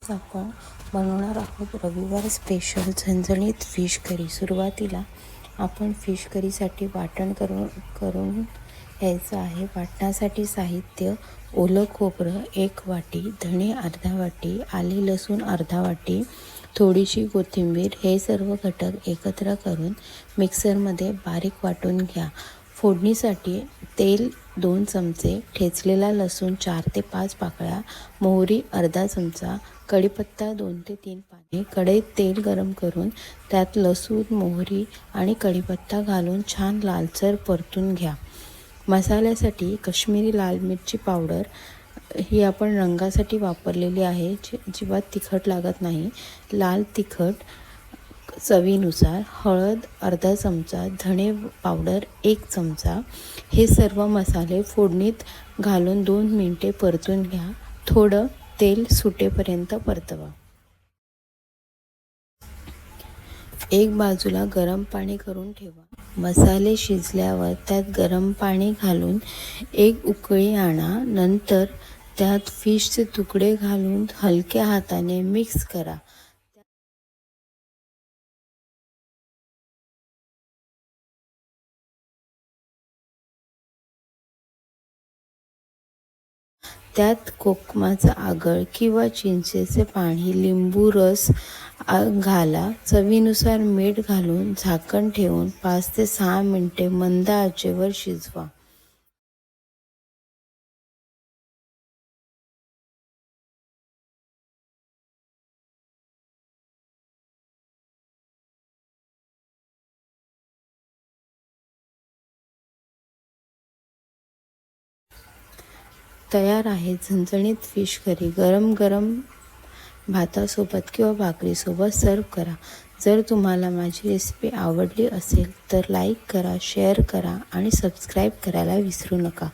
आज आपण बनवणार आहोत रविवार स्पेशल झणझणीत फिश करी। सुरुवातीला आपण फिश करीसाठी वाटण करून घ्यायचं आहे। वाटणासाठी साहित्य: ओलं खोबरं 1 वाटी, धणे अर्धा वाटी, आले लसूण अर्धा वाटी, थोडीशी कोथिंबीर। हे सर्व घटक एकत्र करून मिक्सरमध्ये बारीक वाटून घ्या। फोडणीसाठी तेल 2 चमचे, ठेचलेला लसूण 4 ते 5 पाकळ्या, मोहरी अर्धा चमचा, कढीपत्ता 2 ते 3 पाने। कढईत तेल गरम करून त्यात लसूण, मोहरी आणि कढीपत्ता घालून छान लालसर परतून घ्या। मसाल्यासाठी काश्मीरी लाल मिरची पावडर ही आपण रंगासाठी वापरलेली आहे, अजिबात तिखट लागत नाही। लाल तिखट चवीनुसार, हळद अर्धा चमचा, धणे पावडर 1 चमचा। हे सर्व मसाले फोडणीत घालून 2 मिनिटे परतून घ्या। थोडं तेल सुटेपर्यंत परतवा। एक बाजूला गरम पाणी करून ठेवा। मसाले शिजल्यावर त्यात गरम पाणी घालून 1 उकळी आणा। नंतर त्यात फिशचे तुकडे घालून हलक्या हाताने मिक्स करा। त्यात कोकमाचा आगळ किंवा चिंचेचे पाणी, लिंबू रस घाला। चवीनुसार मीठ घालून झाकण ठेवून 5 ते 6 मिनिटे मंद आचेवर शिजवा। तयार आहे झणझणीत फिश करी। गरम गरम भातासोबत किंवा भाकरीसोबत सर्व करा। जर तुम्हाला माझी रेसिपी आवडली असेल तर लाईक करा, शेअर करा आणि सबस्क्राईब करायला विसरू नका।